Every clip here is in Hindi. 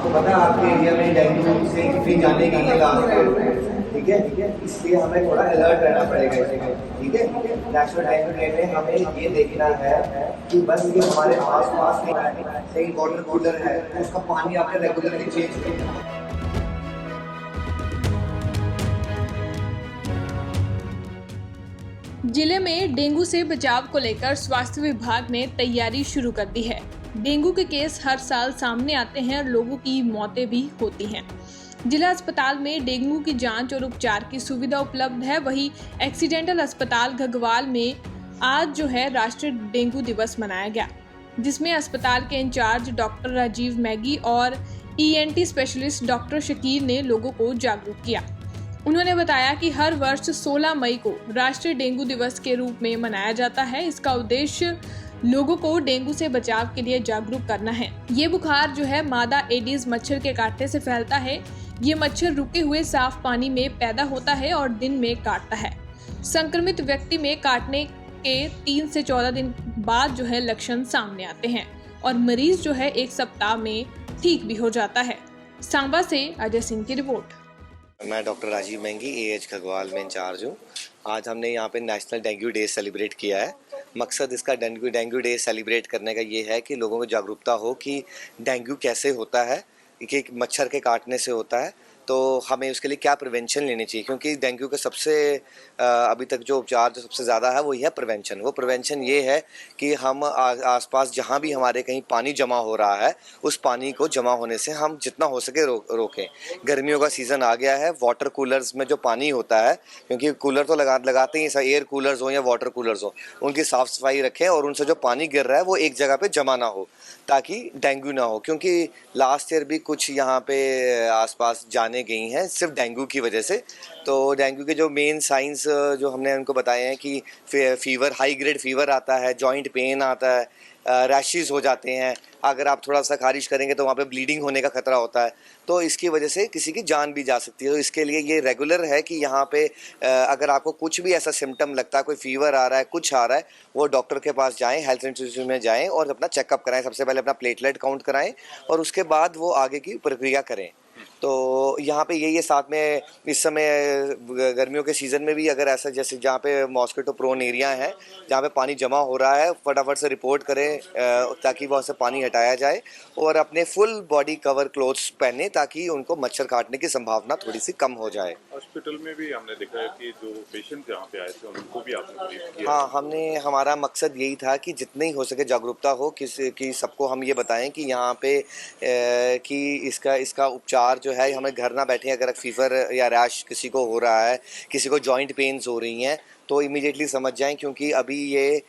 आपको पता है आपके एरिया में डेंगू से कितनी जाने गई है लास्ट ईयर, ठीक है, इसलिए हमें थोड़ा अलर्ट रहना पड़ेगा इसमें, ठीक है। नेशनल डेंगू डे में हमें ये देखना है कि बस ये हमारे आस पास कहीं वाटर कूलर है तो उसका पानी आपने रेगुलरली चेंज करना है। जिले में डेंगू से बचाव को लेकर स्वास्थ्य विभाग ने तैयारी शुरू कर दी है। डेंगू के केस हर साल सामने आते हैं और लोगों की मौतें भी होती हैं। जिला अस्पताल में डेंगू की जांच और उपचार की सुविधा उपलब्ध है। वहीं एक्सीडेंटल अस्पताल घगवाल में आज राष्ट्रीय डेंगू दिवस मनाया गया, जिसमें अस्पताल के इंचार्ज डॉक्टर राजीव मैगी और ईएनटी स्पेशलिस्ट डॉक्टर शकील ने लोगों को जागरूक किया। उन्होंने बताया कि हर वर्ष 16 मई को राष्ट्रीय डेंगू दिवस के रूप में मनाया जाता है। इसका उद्देश्य लोगों को डेंगू से बचाव के लिए जागरूक करना है। ये बुखार मादा एडीज मच्छर के काटने से फैलता है। ये मच्छर रुके हुए साफ पानी में पैदा होता है और दिन में काटता है। संक्रमित व्यक्ति में काटने के 3 से 14 दिन बाद लक्षण सामने आते हैं और मरीज एक सप्ताह में ठीक भी हो जाता है। सांबा से अजय सिंह की रिपोर्ट। मैं डॉक्टर राजीव मैंगी एएच घगवाल में इंचार्ज हूँ। आज हमने यहाँ पे नेशनल डेंगू डे सेलिब्रेट किया है। मकसद इसका डेंगू डे सेलिब्रेट करने का ये है कि लोगों को जागरूकता हो कि डेंगू कैसे होता है, कि मच्छर के काटने से होता है, तो हमें उसके लिए क्या प्रिवेंशन लेनी चाहिए। क्योंकि डेंगू का सबसे अभी तक जो उपचार जो सबसे ज़्यादा है वो है प्रिवेंशन। वो प्रिवेंशन ये है कि हम आसपास जहाँ भी हमारे कहीं पानी जमा हो रहा है उस पानी को जमा होने से हम जितना हो सके रोकें। गर्मियों का सीज़न आ गया है, वाटर कूलर्स में जो पानी होता है, क्योंकि कूलर तो लगाते ही, एयर कूलर्स हो या वाटर कूलर्स हो, उनकी साफ़ सफाई रखें और उनसे जो पानी गिर रहा है वो एक जगह पर जमा ना हो ताकि डेंगू ना हो। क्योंकि लास्ट ईयर भी कुछ यहाँ पे आसपास जाने गई हैं सिर्फ डेंगू की वजह से। तो डेंगू के जो मेन साइंस जो हमने उनको बताए हैं कि फीवर, हाई ग्रेड फीवर आता है, जॉइंट पेन आता है, रैशेस हो जाते हैं, अगर आप थोड़ा सा खारिश करेंगे तो वहाँ पे ब्लीडिंग होने का खतरा होता है, तो इसकी वजह से किसी की जान भी जा सकती है। तो इसके लिए ये रेगुलर है कि यहाँ पे अगर आपको कुछ भी ऐसा सिम्टम लगता है, कोई फीवर आ रहा है, कुछ आ रहा है, वो डॉक्टर के पास जाएं, हेल्थ इंस्टीट्यूट में जाएं और अपना चेकअप कराएं। सबसे पहले अपना प्लेटलेट काउंट कराएं और उसके बाद वो आगे की प्रक्रिया करें। तो यहाँ पे ये साथ में इस समय गर्मियों के सीज़न में भी अगर ऐसा जैसे जहाँ पे मॉस्किटो प्रोन एरिया है, जहाँ पे पानी जमा हो रहा है, फटाफट से रिपोर्ट करें ताकि वहाँ से पानी हटाया जाए और अपने फुल बॉडी कवर क्लोथ्स पहने ताकि उनको मच्छर काटने की संभावना थोड़ी सी कम हो जाए। हॉस्पिटल में भी हमने देखा है कि जो पेशेंट यहाँ पे आए थे उनको भी आपने ब्रीफ किया। हाँ, हमारा मकसद यही था कि जितनी हो सके जागरूकता हो कि सबको हम ये बताएं कि यहाँ पे कि इसका उपचार जो है, हमें घर ना बैठे अगर फीवर या रैश किसी को हो रहा है, किसी को जॉइंट पेन्स हो रही हैं, तो इमीडिएटली समझ जाएं क्योंकि अभी ये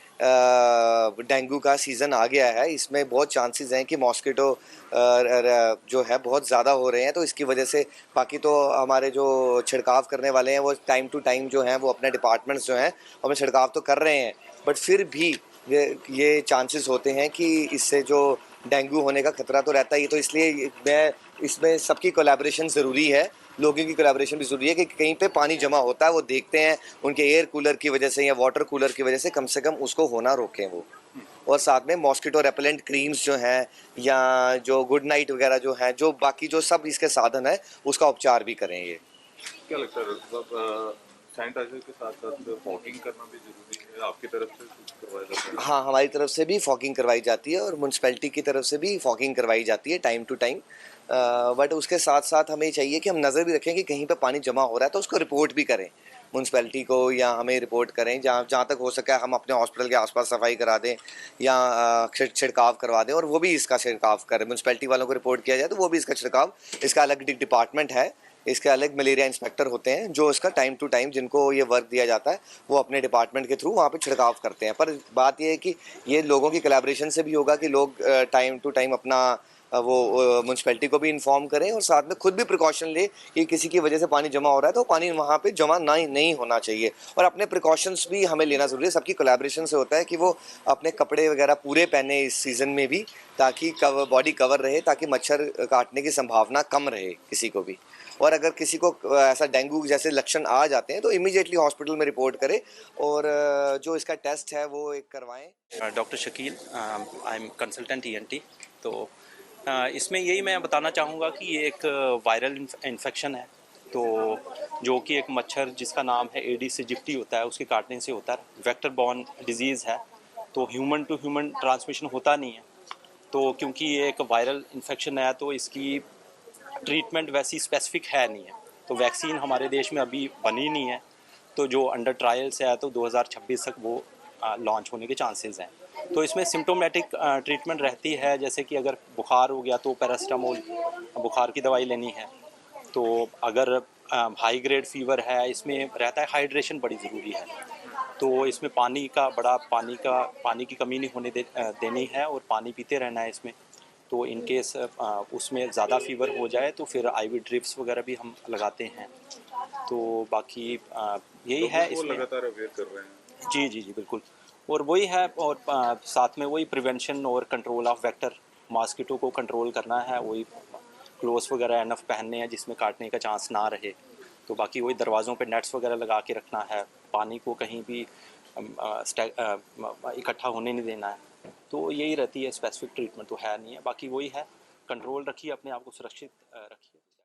डेंगू का सीज़न आ गया है। इसमें बहुत चांसेस हैं कि मॉस्किटो जो है बहुत ज़्यादा हो रहे हैं, तो इसकी वजह से बाकी तो हमारे जो छिड़काव करने वाले हैं वो टाइम टू टाइम जो हैं वो अपने डिपार्टमेंट्स जो हैं हमें छिड़काव तो कर रहे हैं, बट फिर भी ये चांसेस होते हैं कि इससे जो डेंगू होने का खतरा तो रहता ही। तो इसलिए मैं इसमें सबकी कोलैबोरेशन ज़रूरी है, लोगों की कोलैबोरेशन भी ज़रूरी है कि कहीं पे पानी जमा होता है वो देखते हैं, उनके एयर कूलर की वजह से या वाटर कूलर की वजह से कम उसको होना रोकें वो। और साथ में मॉस्किटो रेपेलेंट क्रीम्स जो हैं या जो गुड नाइट वगैरह जो हैं, जो बाकी जो सब इसके साधन है उसका उपचार भी करें। ये क्या लगता है मतलब सैनिटाइजर के साथ साथ फॉगिंग करना भी जरूरी है? आपकी तरफ से कुछ करवाया जाता है? हाँ, हमारी तरफ से भी फॉगिंग करवाई जाती है और म्यूनसिपैलिटी की तरफ से भी फॉगिंग करवाई जाती है टाइम टू टाइम। बट उसके साथ साथ हमें चाहिए कि हम नज़र भी रखें कि कहीं पे पानी जमा हो रहा है तो उसको रिपोर्ट भी करें म्यूनसिपैलिटी को, या हमें रिपोर्ट करें। जहाँ जहाँ तक हो सके हम अपने हॉस्पिटल के आसपास सफाई करा दें या छिड़काव करवा दें, और वो भी इसका छिड़काव करें। म्यूनसिपैलिटी वालों को रिपोर्ट किया जाए तो वो भी इसका छिड़काव, इसका अलग डिपार्टमेंट है, इसके अलग मलेरिया इंस्पेक्टर होते हैं जो इसका टाइम टू टाइम जिनको ये वर्क दिया जाता है वो अपने डिपार्टमेंट के थ्रू वहाँ पे छिड़काव करते हैं। पर बात ये है कि ये लोगों की कोलैबोरेशन से भी होगा कि लोग टाइम टू टाइम अपना वो म्यूनसिपैलिटी को भी इन्फॉर्म करें और साथ में खुद भी प्रिकॉशन ले कि किसी की वजह से पानी जमा हो रहा है तो पानी वहाँ पे जमा नहीं होना चाहिए। और अपने प्रिकॉशंस भी हमें लेना ज़रूरी है। सबकी कोलैबोरेशन से होता है कि वो अपने कपड़े वगैरह पूरे पहने इस सीज़न में भी, ताकि बॉडी कवर रहे, ताकि मच्छर काटने की संभावना कम रहे किसी को भी। और अगर किसी को ऐसा डेंगू जैसे लक्षण आ जाते हैं तो इमीडिएटली हॉस्पिटल में रिपोर्ट करें और जो इसका टेस्ट है वो एक करवाएं। Doctor Shakeel, I am consultant ENT. तो इसमें यही मैं बताना चाहूँगा कि ये एक वायरल इन्फेक्शन है, तो जो कि एक मच्छर जिसका नाम है एडिस एजिप्टी होता है, उसके काटने से होता है। वेक्टर बॉर्न डिजीज़ है, तो ह्यूमन टू ह्यूमन ट्रांसमिशन होता नहीं है। तो क्योंकि ये एक वायरल इन्फेक्शन है, तो इसकी ट्रीटमेंट वैसी स्पेसिफिक है नहीं है, तो वैक्सीन हमारे देश में अभी बनी नहीं है। तो जो अंडर ट्रायल्स है, तो 2026 तक वो लॉन्च होने के चांसेस हैं। तो इसमें सिम्टोमेटिक ट्रीटमेंट रहती है, जैसे कि अगर बुखार हो गया तो पैरासीटामोल बुखार की दवाई लेनी है। तो अगर हाई ग्रेड फीवर है, इसमें रहता है हाइड्रेशन बड़ी ज़रूरी है। तो इसमें पानी की कमी नहीं देनी है, और पानी पीते रहना है इसमें। तो इन केस उसमें ज़्यादा फीवर हो जाए तो फिर आईवी ड्रिप्स वगैरह भी हम लगाते हैं। तो बाकी यही है लोगों को इसमें। लगातार अवेयर कर रहे हैं। जी, जी, जी, बिल्कुल। और वही है, और साथ में वही प्रिवेंशन और कंट्रोल ऑफ वेक्टर, मॉस्किटो को कंट्रोल करना है, वही ग्लोव्स वगैरह एनफ पहनने हैं जिसमें काटने का चांस ना रहे। तो बाकी वही दरवाज़ों पे नेट्स वगैरह लगा के रखना है, पानी को कहीं भी इकट्ठा होने नहीं देना है। तो यही रहती है, स्पेसिफिक ट्रीटमेंट तो है नहीं है, बाकी वही है, कंट्रोल रखिए, अपने आप को सुरक्षित रखिए।